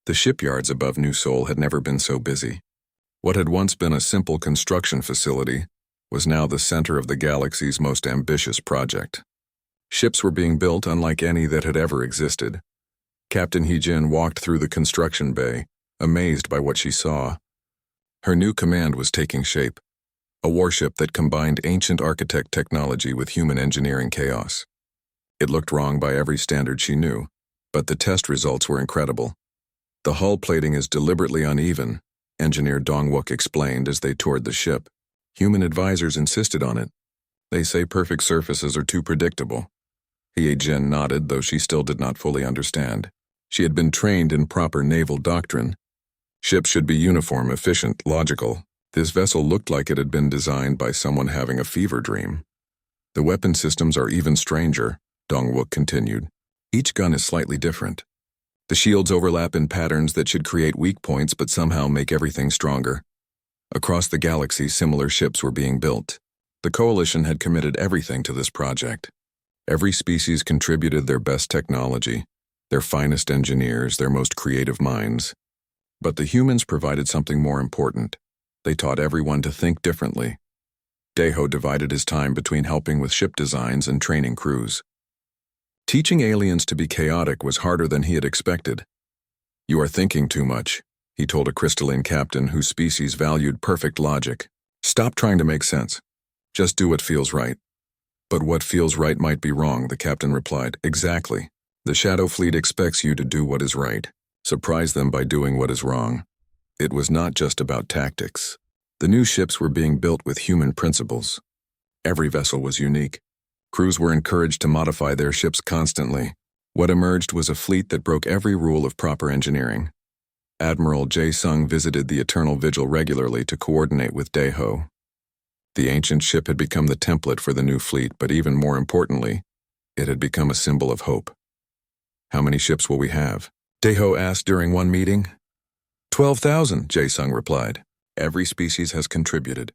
The shipyards above New Seoul had never been so busy. What had once been a simple construction facility was now the center of the galaxy's most ambitious project. Ships were being built unlike any that had ever existed. Captain Hee-jin walked through the construction bay, amazed by what she saw. Her new command was taking shape, a warship that combined ancient architect technology with human engineering chaos. It looked wrong by every standard she knew, but the test results were incredible. The hull plating is deliberately uneven, Engineer Dong-wook explained as they toured the ship. Human advisors insisted on it. They say perfect surfaces are too predictable. Hee-jin nodded, though she still did not fully understand. She had been trained in proper naval doctrine. Ships should be uniform, efficient, logical. This vessel looked like it had been designed by someone having a fever dream. The weapon systems are even stranger, Dong-wook continued. Each gun is slightly different. The shields overlap in patterns that should create weak points but somehow make everything stronger. Across the galaxy, similar ships were being built. The Coalition had committed everything to this project. Every species contributed their best technology, their finest engineers, their most creative minds. But the humans provided something more important. They taught everyone to think differently. Daeho divided his time between helping with ship designs and training crews. Teaching aliens to be chaotic was harder than he had expected. "You are thinking too much," he told a crystalline captain whose species valued perfect logic. "Stop trying to make sense. Just do what feels right." "But what feels right might be wrong," the captain replied. "Exactly. The Shadow Fleet expects you to do what is right. Surprise them by doing what is wrong." It was not just about tactics. The new ships were being built with human principles. Every vessel was unique. Crews were encouraged to modify their ships constantly. What emerged was a fleet that broke every rule of proper engineering. Admiral Jae-sung visited the Eternal Vigil regularly to coordinate with Daeho. The ancient ship had become the template for the new fleet, but even more importantly, it had become a symbol of hope. "How many ships will we have?" Daeho asked during one meeting. 12,000, Jae-sung replied. "Every species has contributed.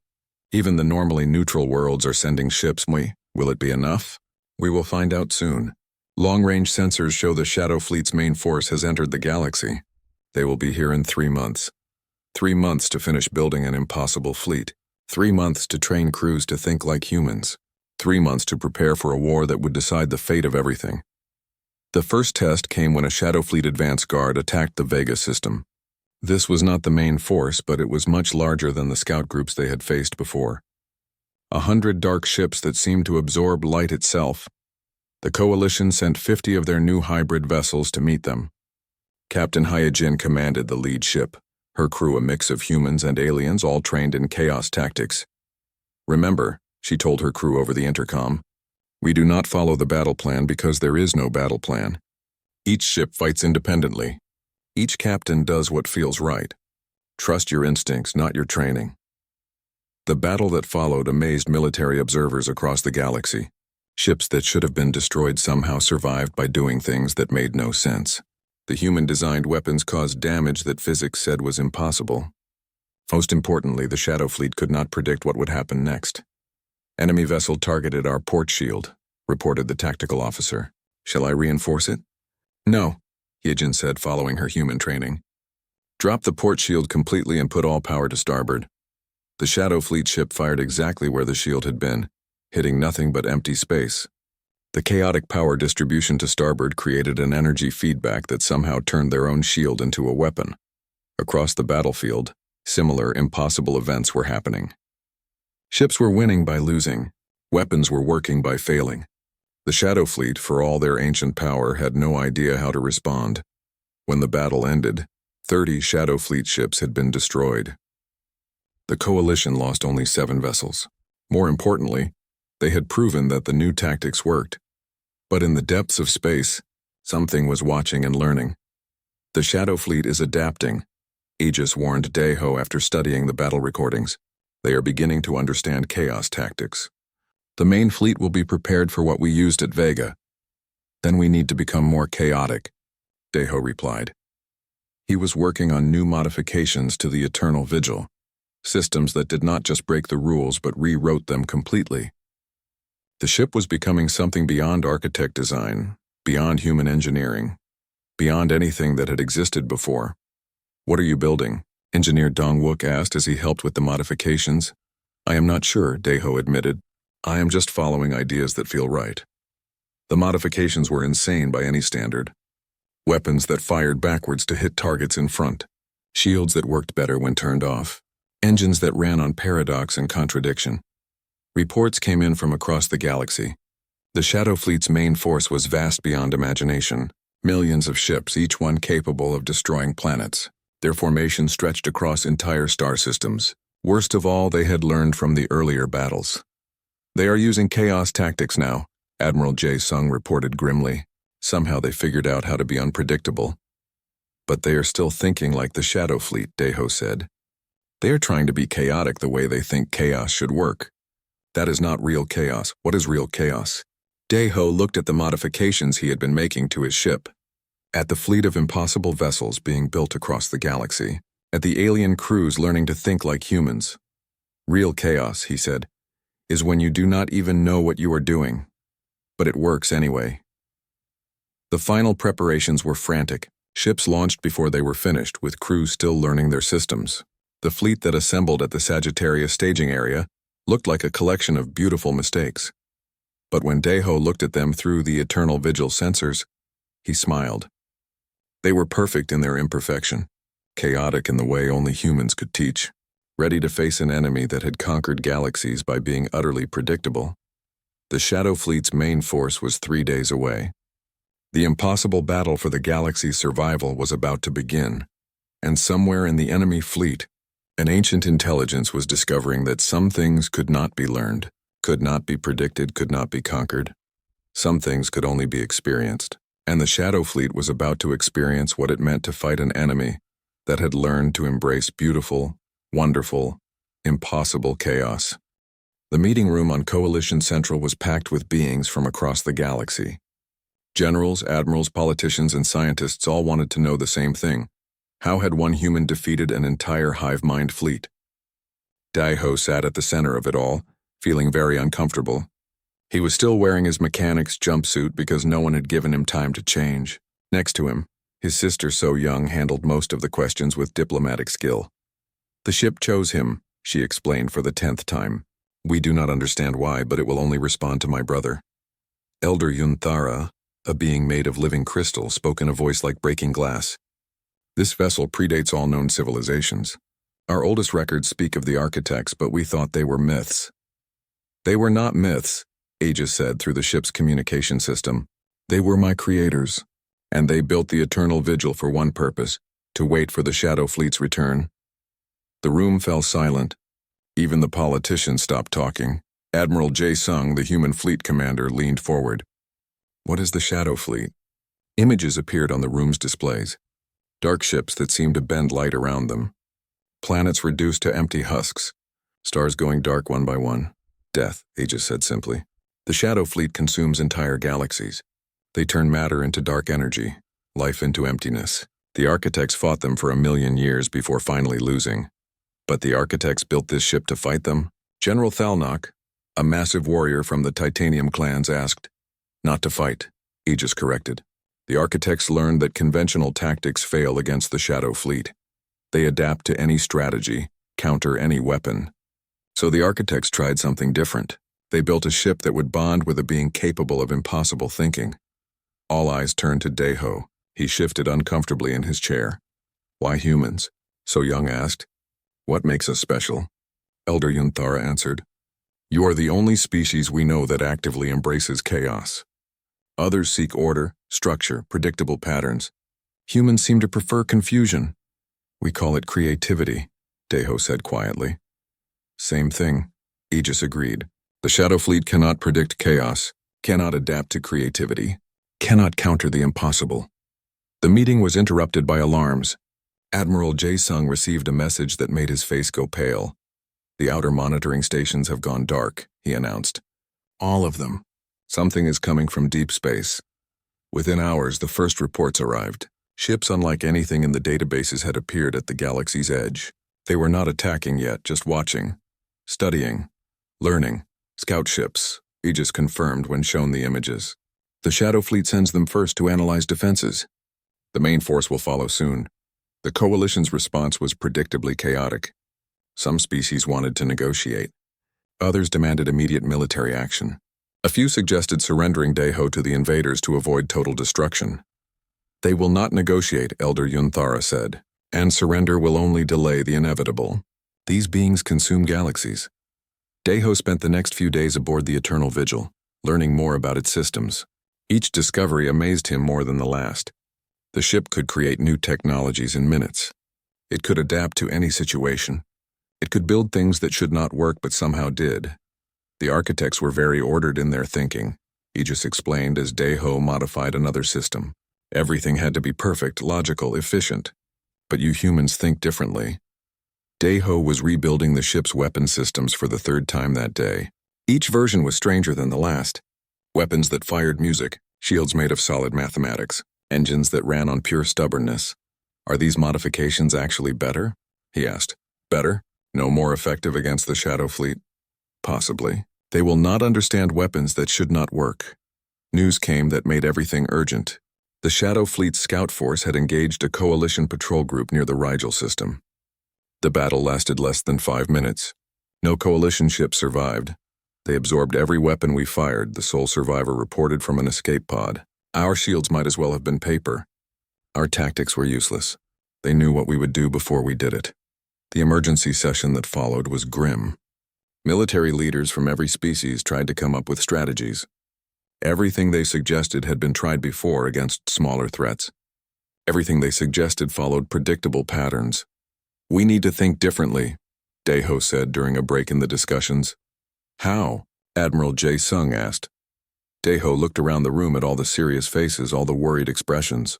Even the normally neutral worlds are sending ships. Will it be enough? We will find out soon. Long-range sensors show the Shadow Fleet's main force has entered the galaxy. They will be here in 3 months. 3 months to finish building an impossible fleet. 3 months to train crews to think like humans. 3 months to prepare for a war that would decide the fate of everything." The first test came when a Shadow Fleet advance guard attacked the Vega system. This was not the main force, but it was much larger than the scout groups they had faced before. 100 dark ships that seemed to absorb light itself. The Coalition sent 50 of their new hybrid vessels to meet them. Captain Hee-jin commanded the lead ship, her crew a mix of humans and aliens all trained in chaos tactics. "Remember," she told her crew over the intercom, "we do not follow the battle plan because there is no battle plan. Each ship fights independently. Each captain does what feels right. Trust your instincts, not your training." The battle that followed amazed military observers across the galaxy. Ships that should have been destroyed somehow survived by doing things that made no sense. The human-designed weapons caused damage that physics said was impossible. Most importantly, the Shadow Fleet could not predict what would happen next. "Enemy vessel targeted our port shield," reported the tactical officer. "Shall I reinforce it?" "No," Hee-jin said, following her human training. "Drop the port shield completely and put all power to starboard." The Shadow Fleet ship fired exactly where the shield had been, hitting nothing but empty space. The chaotic power distribution to starboard created an energy feedback that somehow turned their own shield into a weapon. Across the battlefield, similar impossible events were happening. Ships were winning by losing. Weapons were working by failing. The Shadow Fleet, for all their ancient power, had no idea how to respond. When the battle ended, 30 Shadow Fleet ships had been destroyed. The Coalition lost only 7 vessels. More importantly, they had proven that the new tactics worked. But in the depths of space, something was watching and learning. "The Shadow Fleet is adapting," Aegis warned Daeho after studying the battle recordings. "They are beginning to understand chaos tactics. The main fleet will be prepared for what we used at Vega. Then we need to become more chaotic," Daeho replied. He was working on new modifications to the Eternal Vigil, systems that did not just break the rules but rewrote them completely. The ship was becoming something beyond architect design, beyond human engineering, beyond anything that had existed before. "What are you building?" Engineer Dongwook asked as he helped with the modifications. "I am not sure," Daeho admitted. "I am just following ideas that feel right." The modifications were insane by any standard. Weapons that fired backwards to hit targets in front. Shields that worked better when turned off. Engines that ran on paradox and contradiction. Reports came in from across the galaxy. The Shadow Fleet's main force was vast beyond imagination. Millions of ships, each one capable of destroying planets. Their formation stretched across entire star systems. Worst of all, they had learned from the earlier battles. "They are using chaos tactics now," Admiral Jae Sung reported grimly. "Somehow they figured out how to be unpredictable." "But they are still thinking like the Shadow Fleet," Daeho said. "They are trying to be chaotic the way they think chaos should work. That is not real chaos. What is real chaos?" Daeho looked at the modifications he had been making to his ship. At the fleet of impossible vessels being built across the galaxy. At the alien crews learning to think like humans. "Real chaos," he said, "is when you do not even know what you are doing. But it works anyway." The final preparations were frantic. Ships launched before they were finished, with crews still learning their systems. The fleet that assembled at the Sagittarius staging area looked like a collection of beautiful mistakes. But when Daeho looked at them through the Eternal Vigil sensors, he smiled. They were perfect in their imperfection, chaotic in the way only humans could teach, ready to face an enemy that had conquered galaxies by being utterly predictable. The Shadow Fleet's main force was 3 days away. The impossible battle for the galaxy's survival was about to begin, and somewhere in the enemy fleet, an ancient intelligence was discovering that some things could not be learned, could not be predicted, could not be conquered. Some things could only be experienced, and the Shadow Fleet was about to experience what it meant to fight an enemy that had learned to embrace beautiful, wonderful, impossible chaos. The meeting room on Coalition Central was packed with beings from across the galaxy. Generals, admirals, politicians, and scientists all wanted to know the same thing. How had one human defeated an entire hive-mind fleet? Daeho sat at the center of it all, feeling very uncomfortable. He was still wearing his mechanic's jumpsuit because no one had given him time to change. Next to him, his sister, so young, handled most of the questions with diplomatic skill. "The ship chose him," she explained for the 10th time. "We do not understand why, but it will only respond to my brother." Elder Yunthara, a being made of living crystal, spoke in a voice like breaking glass. "This vessel predates all known civilizations. Our oldest records speak of the architects, but we thought they were myths." "They were not myths," Aegis said through the ship's communication system. "They were my creators, and they built the Eternal Vigil for one purpose, to wait for the Shadow Fleet's return." The room fell silent. Even the politicians stopped talking. Admiral Jae Sung, the human fleet commander, leaned forward. "What is the Shadow Fleet?" Images appeared on the room's displays. Dark ships that seemed to bend light around them. Planets reduced to empty husks. Stars going dark one by one. "Death," Aegis said simply. "The Shadow Fleet consumes entire galaxies. They turn matter into dark energy, life into emptiness. The architects fought them for 1,000,000 years before finally losing. But the architects built this ship to fight them?" General Thalnok, a massive warrior from the Titanium clans, asked. "Not to fight," Aegis corrected. "The architects learned that conventional tactics fail against the Shadow Fleet. They adapt to any strategy, counter any weapon. So the architects tried something different. They built a ship that would bond with a being capable of impossible thinking." All eyes turned to Daeho. He shifted uncomfortably in his chair. "Why humans?" So Young asked. "What makes us special?" Elder Yunthara answered. "You are the only species we know that actively embraces chaos. Others seek order, structure, predictable patterns. Humans seem to prefer confusion." "We call it creativity," Daeho said quietly. "Same thing," Aegis agreed. "The Shadow Fleet cannot predict chaos, cannot adapt to creativity, cannot counter the impossible." The meeting was interrupted by alarms. Admiral Jae Sung received a message that made his face go pale. "The outer monitoring stations have gone dark," he announced. "All of them. Something is coming from deep space." Within hours, the first reports arrived. Ships unlike anything in the databases had appeared at the galaxy's edge. They were not attacking yet, just watching, studying, learning. "Scout ships," Aegis confirmed when shown the images. "The Shadow Fleet sends them first to analyze defenses. The main force will follow soon. The coalition's response was predictably chaotic. Some species wanted to negotiate. Others demanded immediate military action. A few suggested surrendering Deho to the invaders to avoid total destruction. They will not negotiate, Elder Yunthara said, and surrender will only delay the inevitable. These beings consume galaxies. Deho spent the next few days aboard the Eternal Vigil, learning more about its systems. Each discovery amazed him more than the last. The ship could create new technologies in minutes. It could adapt to any situation. It could build things that should not work but somehow did. The architects were very ordered in their thinking, Aegis explained as Deho modified another system. Everything had to be perfect, logical, efficient. But you humans think differently. Deho was rebuilding the ship's weapon systems for the third time that day. Each version was stranger than the last. Weapons that fired music, shields made of solid mathematics, engines that ran on pure stubbornness. Are these modifications actually better? He asked. Better? No more effective against the Shadow Fleet? Possibly. They will not understand weapons that should not work. News came that made everything urgent. The Shadow Fleet's scout force had engaged a coalition patrol group near the Rigel system. The battle lasted less than 5 minutes. No coalition ship survived. They absorbed every weapon we fired, the sole survivor reported from an escape pod. Our shields might as well have been paper. Our tactics were useless. They knew what we would do before we did it. The emergency session that followed was grim. Military leaders from every species tried to come up with strategies. Everything they suggested had been tried before against smaller threats. Everything they suggested followed predictable patterns. We need to think differently, Deho said during a break in the discussions. How? Admiral J. Sung asked. Deho looked around the room at all the serious faces, all the worried expressions.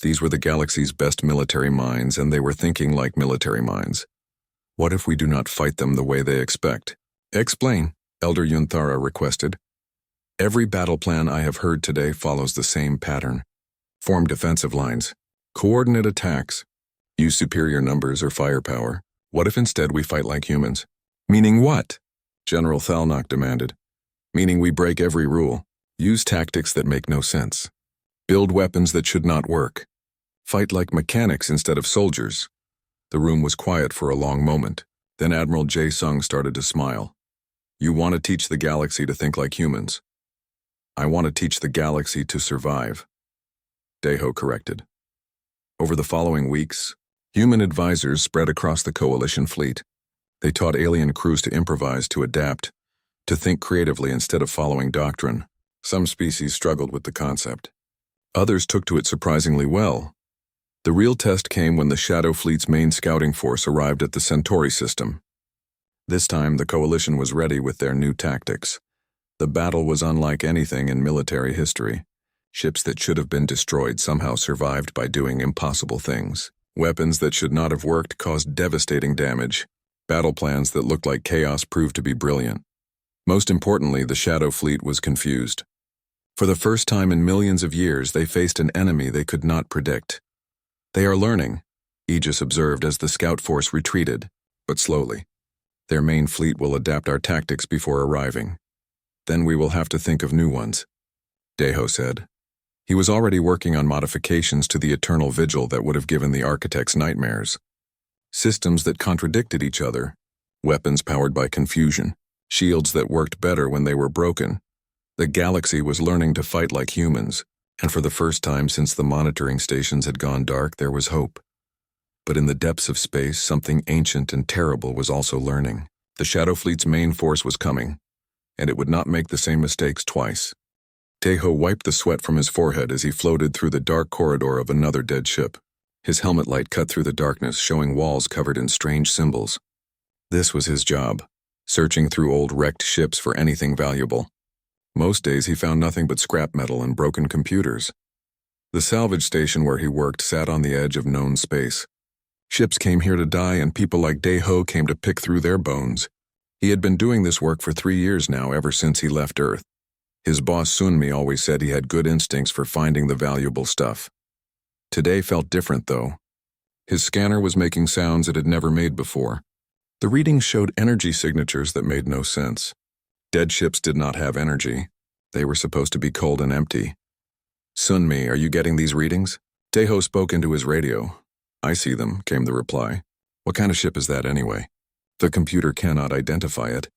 These were the galaxy's best military minds, and they were thinking like military minds. What if we do not fight them the way they expect? Explain, Elder Yunthara requested. Every battle plan I have heard today follows the same pattern. Form defensive lines. Coordinate attacks. Use superior numbers or firepower. What if instead we fight like humans? Meaning what? General Thalnok demanded. Meaning we break every rule. Use tactics that make no sense. Build weapons that should not work. Fight like mechanics instead of soldiers. The room was quiet for a long moment. Then Admiral J. Sung started to smile. You want to teach the galaxy to think like humans. I want to teach the galaxy to survive. Deho corrected. Over the following weeks, human advisors spread across the coalition fleet. They taught alien crews to improvise, to adapt, to think creatively instead of following doctrine. Some species struggled with the concept. Others took to it surprisingly well. The real test came when the Shadow Fleet's main scouting force arrived at the Centauri system. This time, the coalition was ready with their new tactics. The battle was unlike anything in military history. Ships that should have been destroyed somehow survived by doing impossible things. Weapons that should not have worked caused devastating damage. Battle plans that looked like chaos proved to be brilliant. Most importantly, the Shadow Fleet was confused. For the first time in millions of years, they faced an enemy they could not predict. They are learning, Aegis observed as the scout force retreated, but slowly. Their main fleet will adapt our tactics before arriving. Then we will have to think of new ones, Deho said. He was already working on modifications to the Eternal Vigil that would have given the architects nightmares. Systems that contradicted each other, weapons powered by confusion, shields that worked better when they were broken. The galaxy was learning to fight like humans, and for the first time since the monitoring stations had gone dark, there was hope. But in the depths of space, something ancient and terrible was also learning. The Shadow Fleet's main force was coming, and it would not make the same mistakes twice. Deho wiped the sweat from his forehead as he floated through the dark corridor of another dead ship. His helmet light cut through the darkness, showing walls covered in strange symbols. This was his job, searching through old wrecked ships for anything valuable. Most days he found nothing but scrap metal and broken computers. The salvage station where he worked sat on the edge of known space. Ships came here to die, and people like Deho came to pick through their bones. He had been doing this work for 3 years now, ever since he left Earth. His boss Sunmi always said he had good instincts for finding the valuable stuff. Today felt different, though. His scanner was making sounds it had never made before. The readings showed energy signatures that made no sense. Dead ships did not have energy. They were supposed to be cold and empty. Sunmi, are you getting these readings? Deho spoke into his radio. I see them, came the reply. What kind of ship is that anyway? The computer cannot identify it.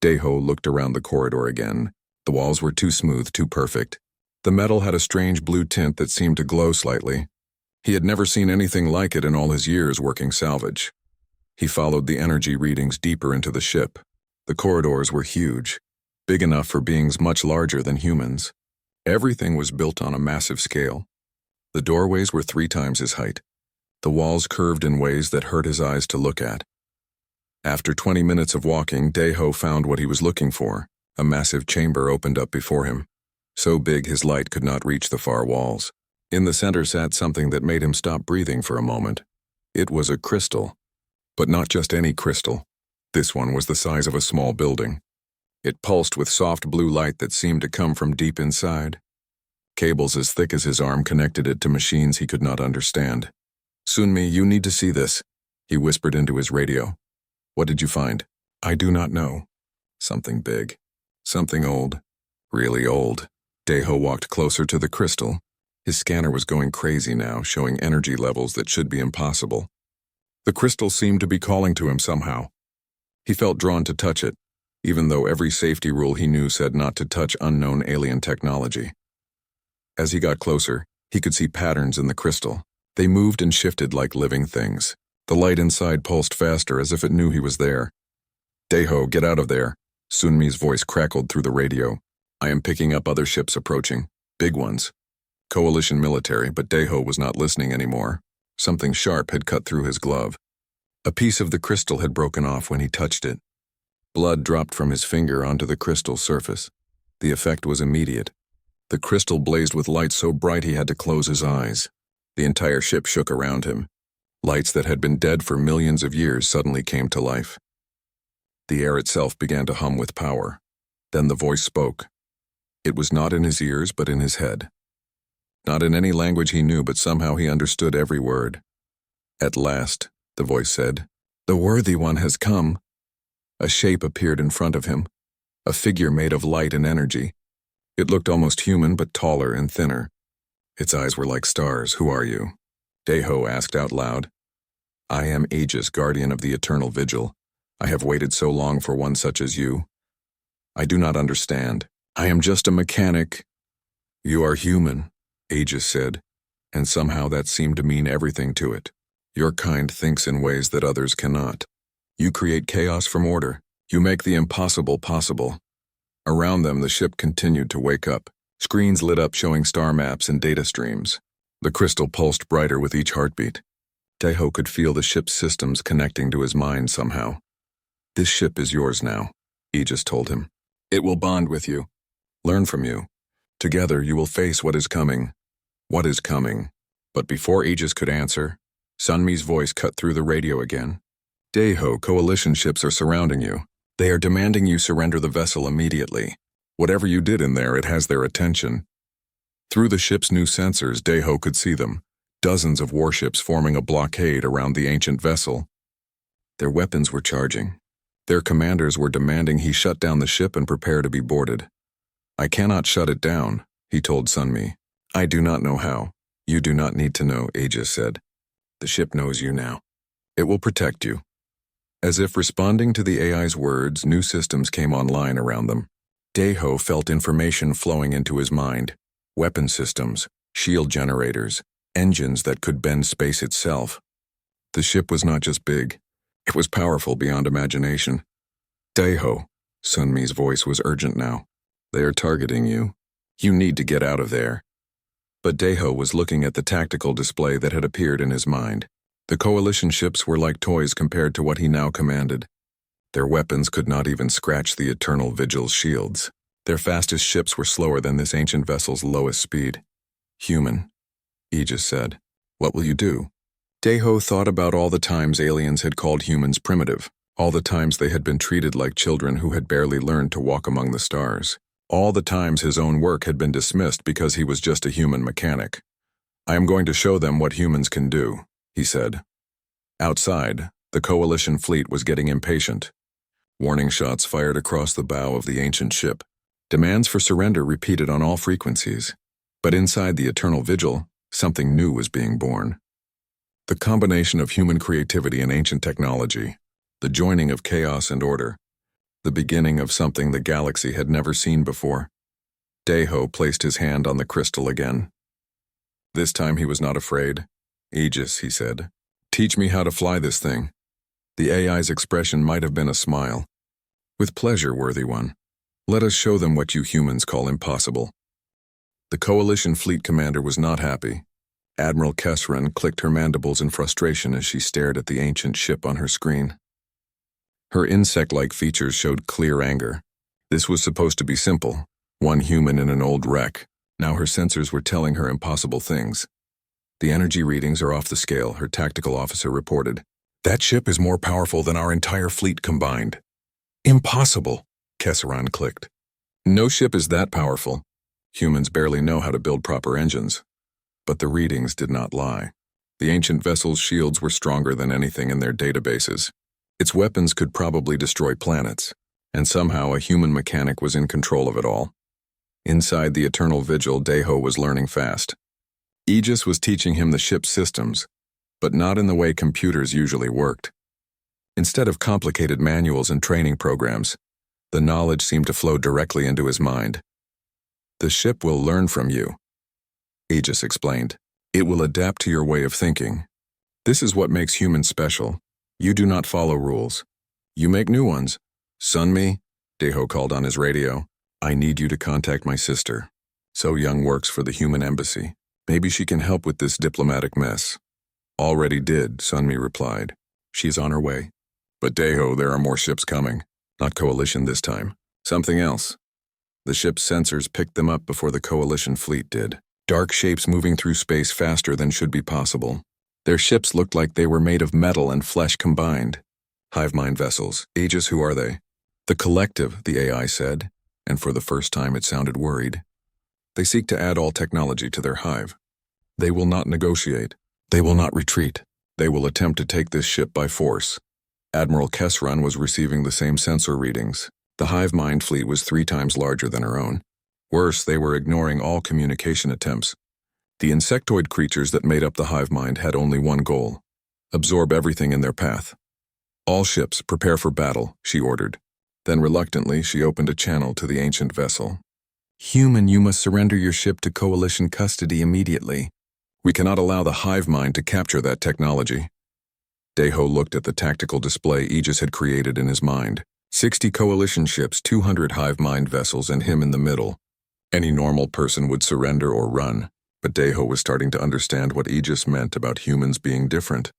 Deho looked around the corridor again. The walls were too smooth, too perfect. The metal had a strange blue tint that seemed to glow slightly. He had never seen anything like it in all his years working salvage. He followed the energy readings deeper into the ship. The corridors were huge, big enough for beings much larger than humans. Everything was built on a massive scale. The doorways were 3 times his height. The walls curved in ways that hurt his eyes to look at. After 20 minutes of walking, Deho found what he was looking for. A massive chamber opened up before him, so big his light could not reach the far walls. In the center sat something that made him stop breathing for a moment. It was a crystal, but not just any crystal. This one was the size of a small building. It pulsed with soft blue light that seemed to come from deep inside. Cables as thick as his arm connected it to machines he could not understand. "Sunmi, you need to see this," he whispered into his radio. "What did you find?" "I do not know." "Something big. Something old. Really old." Deho walked closer to the crystal. His scanner was going crazy now, showing energy levels that should be impossible. The crystal seemed to be calling to him somehow. He felt drawn to touch it, even though every safety rule he knew said not to touch unknown alien technology. As he got closer, he could see patterns in the crystal. They moved and shifted like living things. The light inside pulsed faster as if it knew he was there. "Deho, get out of there." Sunmi's voice crackled through the radio. "I am picking up other ships approaching. Big ones. Coalition military," but Deho was not listening anymore. Something sharp had cut through his glove. A piece of the crystal had broken off when he touched it. Blood dropped from his finger onto the crystal surface. The effect was immediate. The crystal blazed with light so bright he had to close his eyes. The entire ship shook around him. Lights that had been dead for millions of years suddenly came to life. The air itself began to hum with power. Then the voice spoke. It was not in his ears, but in his head. Not in any language he knew, but somehow he understood every word. "At last," the voice said, "the worthy one has come." A shape appeared in front of him, a figure made of light and energy. It looked almost human, but taller and thinner. Its eyes were like stars. "Who are you?" Deho asked out loud. "I am Aegis, guardian of the eternal vigil. I have waited so long for one such as you. I do not understand. I am just a mechanic." "You are human," Aegis said, and somehow that seemed to mean everything to it. "Your kind thinks in ways that others cannot. You create chaos from order. You make the impossible possible." Around them, the ship continued to wake up. Screens lit up showing star maps and data streams. The crystal pulsed brighter with each heartbeat. Deho could feel the ship's systems connecting to his mind somehow. "This ship is yours now," Aegis told him. "It will bond with you, learn from you. Together you will face what is coming." "What is coming?" But before Aegis could answer, Sunmi's voice cut through the radio again. "Deho, coalition ships are surrounding you. They are demanding you surrender the vessel immediately. Whatever you did in there, it has their attention." Through the ship's new sensors, Deho could see them, dozens of warships forming a blockade around the ancient vessel. Their weapons were charging. Their commanders were demanding he shut down the ship and prepare to be boarded. "I cannot shut it down," he told Sunmi. "I do not know how." "You do not need to know," Aegis said. "The ship knows you now. It will protect you." As if responding to the AI's words, new systems came online around them. Deho felt information flowing into his mind. Weapon systems, shield generators, engines that could bend space itself. The ship was not just big. It was powerful beyond imagination. "Deho," Sunmi's voice was urgent now. "They are targeting you. You need to get out of there." But Deho was looking at the tactical display that had appeared in his mind. The coalition ships were like toys compared to what he now commanded. Their weapons could not even scratch the Eternal Vigil's shields. Their fastest ships were slower than this ancient vessel's lowest speed. "Human," Aegis said. "What will you do?" Deho thought about all the times aliens had called humans primitive, all the times they had been treated like children who had barely learned to walk among the stars, all the times his own work had been dismissed because he was just a human mechanic. "I am going to show them what humans can do," he said. Outside, the coalition fleet was getting impatient. Warning shots fired across the bow of the ancient ship. Demands for surrender repeated on all frequencies. But inside the Eternal Vigil, something new was being born. The combination of human creativity and ancient technology, the joining of chaos and order, the beginning of something the galaxy had never seen before. Daiho placed his hand on the crystal again. This time he was not afraid. "Aegis," he said, "teach me how to fly this thing." The AI's expression might have been a smile. "With pleasure, worthy one. Let us show them what you humans call impossible." The Coalition fleet commander was not happy. Admiral Kesran clicked her mandibles in frustration as she stared at the ancient ship on her screen. Her insect-like features showed clear anger. This was supposed to be simple. One human in an old wreck. Now her sensors were telling her impossible things. "The energy readings are off the scale," her tactical officer reported. "That ship is more powerful than our entire fleet combined." "Impossible," Kesran clicked. "No ship is that powerful. Humans barely know how to build proper engines." But the readings did not lie. The ancient vessel's shields were stronger than anything in their databases. Its weapons could probably destroy planets, and somehow a human mechanic was in control of it all. Inside the Eternal Vigil, Daiho was learning fast. Aegis was teaching him the ship's systems, but not in the way computers usually worked. Instead of complicated manuals and training programs, the knowledge seemed to flow directly into his mind. "The ship will learn from you," Aegis explained. "It will adapt to your way of thinking. This is what makes humans special. You do not follow rules. You make new ones." "Sunmi," Daiho called on his radio, "I need you to contact my sister. So Young works for the human embassy. Maybe she can help with this diplomatic mess." "Already did," Sunmi replied. "She is on her way." "But Daiho, there are more ships coming. Not Coalition this time. Something else." The ship's sensors picked them up before the Coalition fleet did. Dark shapes moving through space faster than should be possible. Their ships looked like they were made of metal and flesh combined. "Hive mind vessels. Aegis, who are they?" "The Collective," the AI said, and for the first time it sounded worried. "They seek to add all technology to their hive. They will not negotiate. They will not retreat. They will attempt to take this ship by force." Admiral Kesran was receiving the same sensor readings. The hive mind fleet was 3 times larger than her own. Worse, they were ignoring all communication attempts. The insectoid creatures that made up the hive mind had only one goal: absorb everything in their path. "All ships, prepare for battle," she ordered. Then reluctantly, she opened a channel to the ancient vessel. "Human, you must surrender your ship to Coalition custody immediately. We cannot allow the hive mind to capture that technology." Daiho looked at the tactical display Aegis had created in his mind. 60 Coalition ships, 200 hive mind vessels, and him in the middle. Any normal person would surrender or run, but Daiho was starting to understand what Aegis meant about humans being different.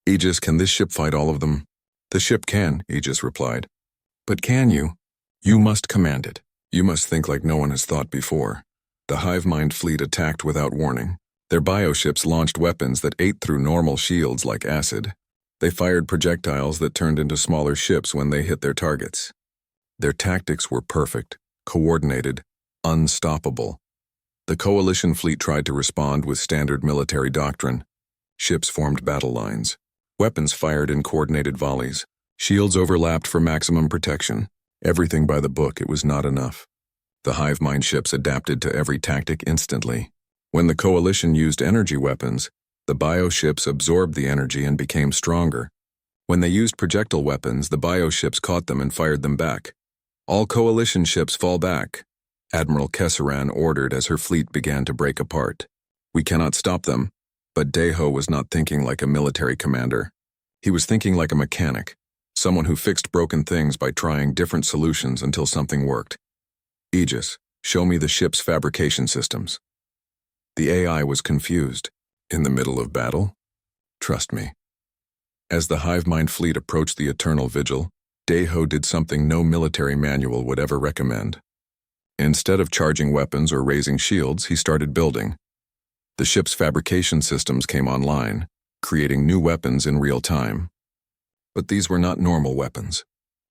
"Aegis, can this ship fight all of them?" "The ship can," Aegis replied. "But can you? You must command it. You must think like no one has thought before." The hive mind fleet attacked without warning. Their bioships launched weapons that ate through normal shields like acid. They fired projectiles that turned into smaller ships when they hit their targets. Their tactics were perfect, coordinated, unstoppable. The Coalition fleet tried to respond with standard military doctrine. Ships formed battle lines. Weapons fired in coordinated volleys. Shields overlapped for maximum protection. Everything by the book, it was not enough. The hive mind ships adapted to every tactic instantly. When the Coalition used energy weapons, the bioships absorbed the energy and became stronger. When they used projectile weapons, the bioships caught them and fired them back. "All Coalition ships fall back," Admiral Kesran ordered as her fleet began to break apart. "We cannot stop them." But Daiho was not thinking like a military commander. He was thinking like a mechanic, someone who fixed broken things by trying different solutions until something worked. "Aegis, show me the ship's fabrication systems." The AI was confused. "In the middle of battle? Trust me." As the hive mind fleet approached the Eternal Vigil, Daiho did something no military manual would ever recommend. Instead of charging weapons or raising shields, he started building. The ship's fabrication systems came online, creating new weapons in real time. But these were not normal weapons.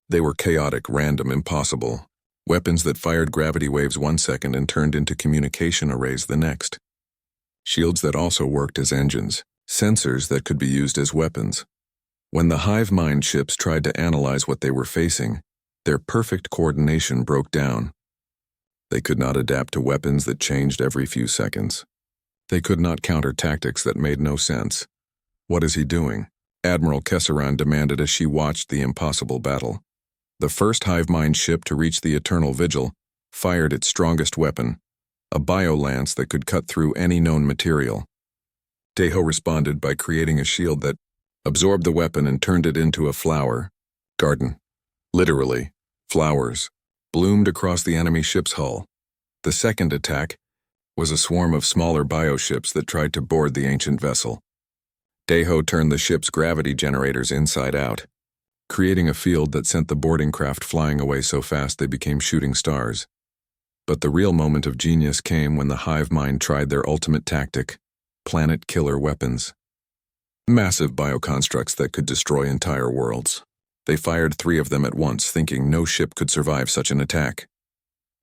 They were chaotic, random, impossible. Weapons that fired gravity waves 1 second and turned into communication arrays the next. Shields that also worked as engines. Sensors that could be used as weapons. When the hive mind ships tried to analyze what they were facing, their perfect coordination broke down. They could not adapt to weapons that changed every few seconds. They could not counter tactics that made no sense. What is he doing? Admiral Kesseran demanded as she watched the impossible battle. The first hive mind ship to reach the Eternal Vigil fired its strongest weapon, a bio-lance that could cut through any known material. Deho responded by creating a shield that absorbed the weapon and turned it into a flower garden. Literally, flowers bloomed across the enemy ship's hull. The second attack was a swarm of smaller bioships that tried to board the ancient vessel. Deho turned the ship's gravity generators inside out, creating a field that sent the boarding craft flying away so fast they became shooting stars. But the real moment of genius came when the hive mind tried their ultimate tactic, planet killer weapons. Massive bioconstructs that could destroy entire worlds. They fired 3 of them at once, thinking no ship could survive such an attack.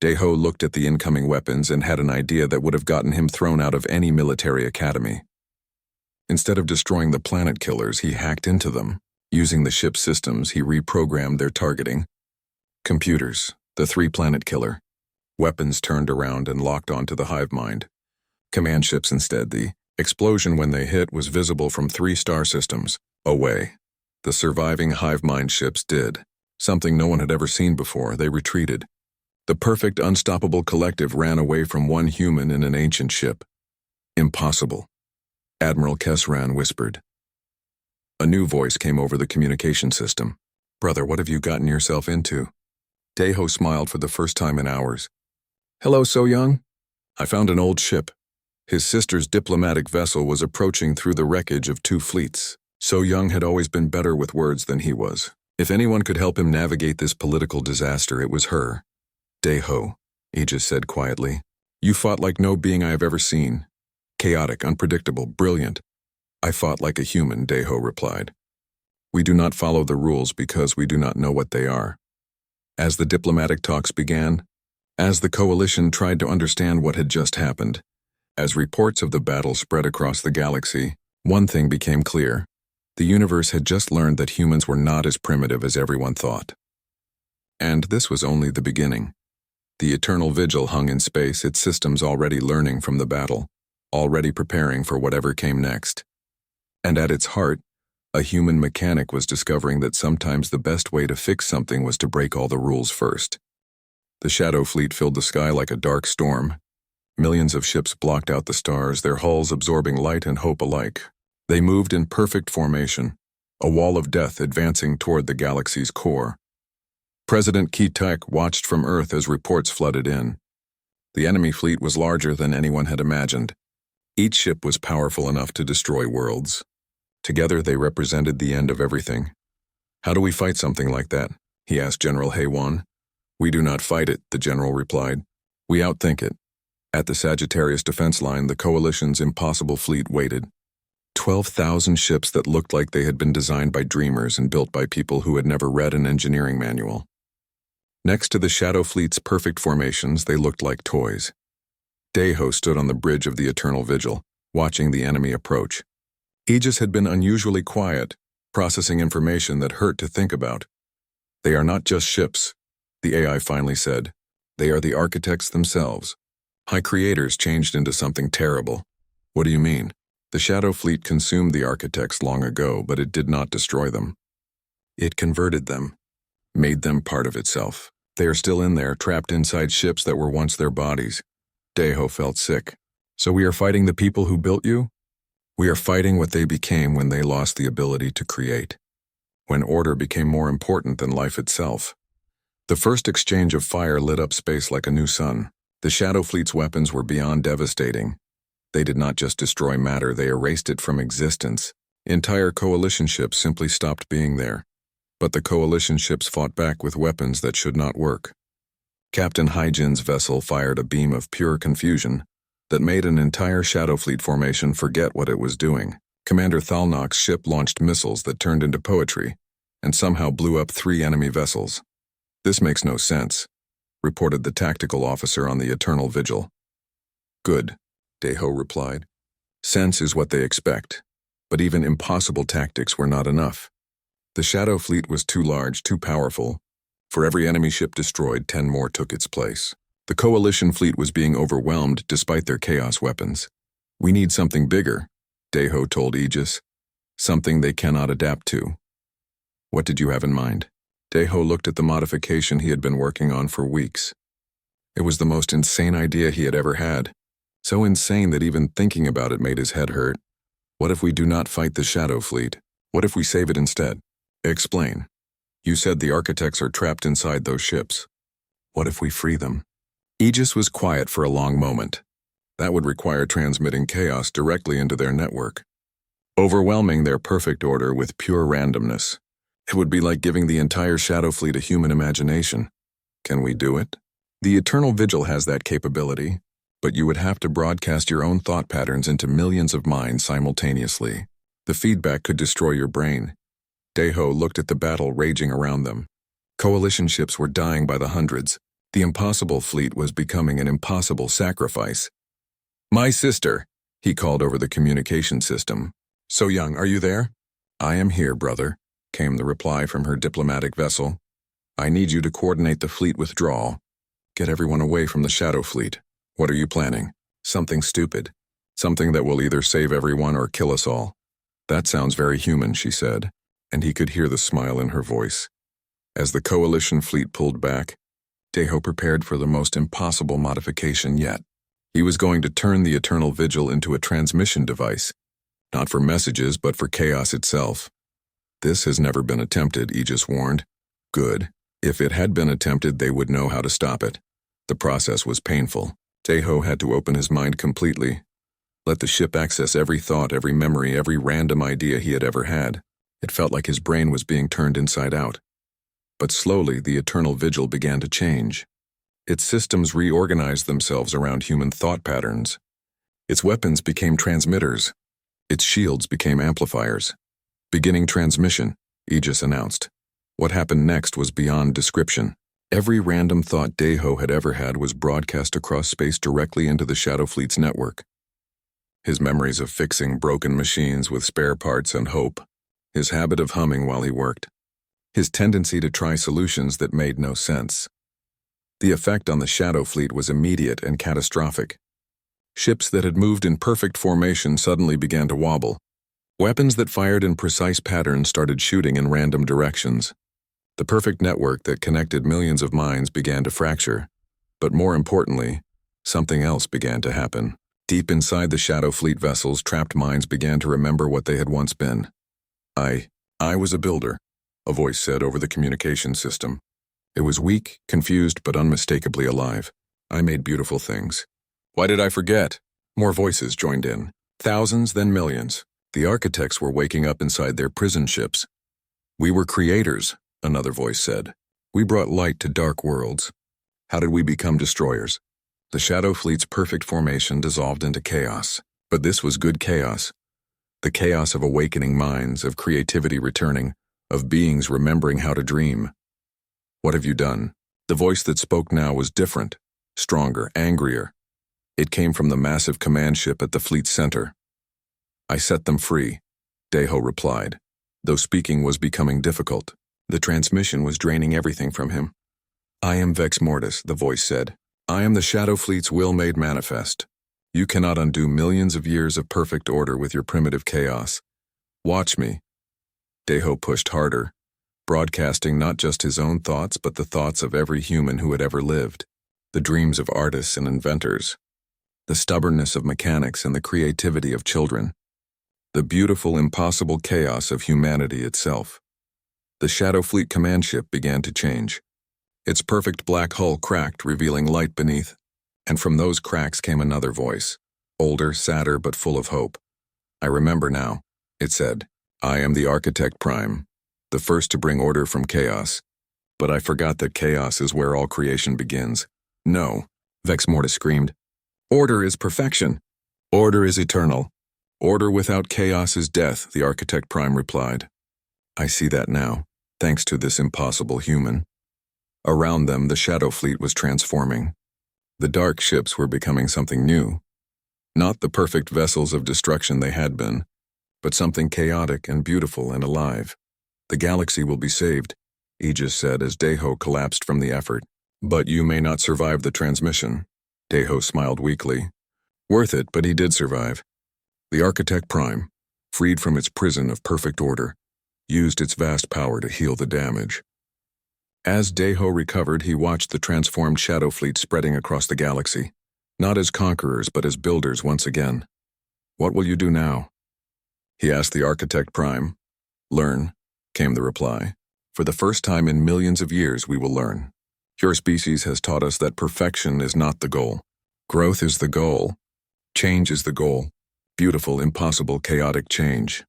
Deho looked at the incoming weapons and had an idea that would have gotten him thrown out of any military academy. Instead of destroying the planet killers, he hacked into them. Using the ship's systems, he reprogrammed their targeting. Computers, the 3 planet killer. Weapons turned around and locked onto the hive mind. Command ships instead. The explosion when they hit was visible from 3 star systems away. The surviving hive mind ships did something no one had ever seen before. They retreated. The perfect, unstoppable collective ran away from one human in an ancient ship. Impossible, Admiral Kesseran whispered. A new voice came over the communication system. Brother, what have you gotten yourself into? Deho smiled for the first time in hours. Hello, So Young. I found an old ship. His sister's diplomatic vessel was approaching through the wreckage of 2 fleets. So Young had always been better with words than he was. If anyone could help him navigate this political disaster, it was her. Deho, Aegis said quietly. You fought like no being I have ever seen. Chaotic, unpredictable, brilliant. I fought like a human, Deho replied. We do not follow the rules because we do not know what they are. As the diplomatic talks began, as the coalition tried to understand what had just happened, as reports of the battle spread across the galaxy, one thing became clear. The universe had just learned that humans were not as primitive as everyone thought. And this was only the beginning. The Eternal Vigil hung in space, its systems already learning from the battle, already preparing for whatever came next. And at its heart, a human mechanic was discovering that sometimes the best way to fix something was to break all the rules first. The Shadow Fleet filled the sky like a dark storm. Millions of ships blocked out the stars, their hulls absorbing light and hope alike. They moved in perfect formation, a wall of death advancing toward the galaxy's core. President Kitek watched from Earth as reports flooded in. The enemy fleet was larger than anyone had imagined. Each ship was powerful enough to destroy worlds. Together they represented the end of everything. How do we fight something like that? He asked General Haywan. We do not fight it, the general replied. We outthink it. At the Sagittarius defense line, the coalition's impossible fleet waited. 12,000 ships that looked like they had been designed by dreamers and built by people who had never read an engineering manual. Next to the Shadow Fleet's perfect formations, they looked like toys. Deho stood on the bridge of the Eternal Vigil, watching the enemy approach. Aegis had been unusually quiet, processing information that hurt to think about. They are not just ships, the AI finally said. They are the architects themselves. High creators changed into something terrible. What do you mean? The Shadow Fleet consumed the architects long ago, but it did not destroy them. It converted them, made them part of itself. They are still in there, trapped inside ships that were once their bodies. Deho felt sick. So we are fighting the people who built you? We are fighting what they became when they lost the ability to create. When order became more important than life itself. The first exchange of fire lit up space like a new sun. The Shadow Fleet's weapons were beyond devastating. They did not just destroy matter, they erased it from existence. Entire coalition ships simply stopped being there. But the coalition ships fought back with weapons that should not work. Captain Hyjin's vessel fired a beam of pure confusion that made an entire Shadow Fleet formation forget what it was doing. Commander Thalnok's ship launched missiles that turned into poetry and somehow blew up 3 enemy vessels. This makes no sense, reported the tactical officer on the Eternal Vigil. Good, Deho replied. Sense is what they expect, but even impossible tactics were not enough. The Shadow Fleet was too large, too powerful. For every enemy ship destroyed, 10 more took its place. The coalition fleet was being overwhelmed despite their chaos weapons. We need something bigger, Deho told Aegis. something they cannot adapt to. What did you have in mind? Deho looked at the modification he had been working on for weeks. It was the most insane idea he had ever had. So insane that even thinking about it made his head hurt. What if we do not fight the Shadow Fleet? What if we save it instead? Explain. You said the architects are trapped inside those ships. What if we free them? Aegis was quiet for a long moment. That would require transmitting chaos directly into their network, overwhelming their perfect order with pure randomness. It would be like giving the entire Shadow Fleet a human imagination. Can we do it? The Eternal Vigil has that capability, but you would have to broadcast your own thought patterns into millions of minds simultaneously. The feedback could destroy your brain. Deho looked at the battle raging around them. Coalition ships were dying by the hundreds. The impossible fleet was becoming an impossible sacrifice. My sister, he called over the communication system. So Young, are you there? I am here, brother, came the reply from her diplomatic vessel. I need you to coordinate the fleet withdrawal. Get everyone away from the Shadow Fleet. What are you planning? Something stupid. Something that will either save everyone or kill us all. That sounds very human, she said, and he could hear the smile in her voice. As the coalition fleet pulled back, Deho prepared for the most impossible modification yet. He was going to turn the Eternal Vigil into a transmission device, not for messages but for chaos itself. This has never been attempted, Aegis warned. Good. If it had been attempted, they would know how to stop it. The process was painful. Deho had to open his mind completely. Let the ship access every thought, every memory, every random idea he had ever had. It felt like his brain was being turned inside out. But slowly, the Eternal Vigil began to change. Its systems reorganized themselves around human thought patterns. Its weapons became transmitters. Its shields became amplifiers. Beginning transmission, Aegis announced. What happened next was beyond description. Every random thought Deho had ever had was broadcast across space directly into the Shadow Fleet's network. His memories of fixing broken machines with spare parts and hope. His habit of humming while he worked. His tendency to try solutions that made no sense. The effect on the Shadow Fleet was immediate and catastrophic. Ships that had moved in perfect formation suddenly began to wobble. Weapons that fired in precise patterns started shooting in random directions. The perfect network that connected millions of minds began to fracture. But more importantly, something else began to happen. Deep inside the Shadow Fleet vessels, trapped minds began to remember what they had once been. I was a builder, a voice said over the communication system. It was weak, confused, but unmistakably alive. I made beautiful things. Why did I forget? More voices joined in. Thousands, then millions. The architects were waking up inside their prison ships. We were creators, another voice said. We brought light to dark worlds. How did we become destroyers? The Shadow Fleet's perfect formation dissolved into chaos. But this was good chaos. The chaos of awakening minds, of creativity returning, of beings remembering how to dream. What have you done? The voice that spoke now was different, stronger, angrier. It came from the massive command ship at the fleet's center. I set them free, Deho replied, though speaking was becoming difficult. The transmission was draining everything from him. I am Vex Mortis, the voice said. I am the Shadow Fleet's will made manifest. You cannot undo millions of years of perfect order with your primitive chaos. Watch me. Deho pushed harder, broadcasting not just his own thoughts but the thoughts of every human who had ever lived, the dreams of artists and inventors, the stubbornness of mechanics and the creativity of children, the beautiful, impossible chaos of humanity itself. The Shadow Fleet command ship began to change. Its perfect black hull cracked, revealing light beneath, and from those cracks came another voice, older, sadder, but full of hope. I remember now, it said. I am the Architect Prime, the first to bring order from chaos. But I forgot that chaos is where all creation begins. No, Vex Mortis screamed. Order is perfection. Order is eternal. Order without chaos is death, the Architect Prime replied. I see that now, thanks to this impossible human. Around them, the Shadow Fleet was transforming. The dark ships were becoming something new. Not the perfect vessels of destruction they had been, but something chaotic and beautiful and alive. The galaxy will be saved, Aegis said as Deho collapsed from the effort. But you may not survive the transmission. Deho smiled weakly. Worth it, but he did survive. The Architect Prime, freed from its prison of perfect order, used its vast power to heal the damage. As Daiho recovered, he watched the transformed Shadow Fleet spreading across the galaxy, not as conquerors but as builders once again. "What will you do now?" he asked the Architect Prime. "Learn," came the reply. "For the first time in millions of years, we will learn. Your species has taught us that perfection is not the goal. Growth is the goal. Change is the goal. Beautiful, impossible, chaotic change."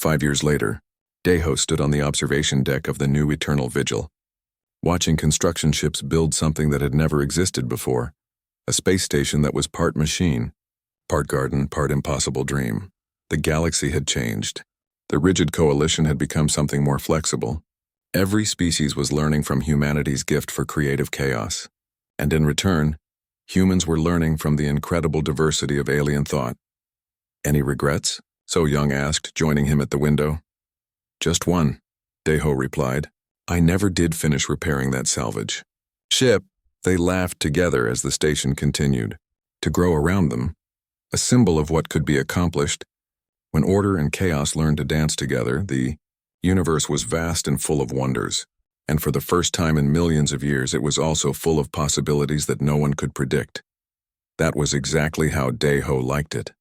5 years later, Daiho stood on the observation deck of the new Eternal Vigil, watching construction ships build something that had never existed before, a space station that was part machine, part garden, part impossible dream. The galaxy had changed. The rigid coalition had become something more flexible. Every species was learning from humanity's gift for creative chaos. And in return, humans were learning from the incredible diversity of alien thought. "Any regrets?" So Young asked, joining him at the window. "Just one," Daiho replied. "I never did finish repairing that salvage ship." They laughed together as the station continued to grow around them, a symbol of what could be accomplished. When order and chaos learned to dance together, the universe was vast and full of wonders, and for the first time in millions of years it was also full of possibilities that no one could predict. That was exactly how Daiho liked it.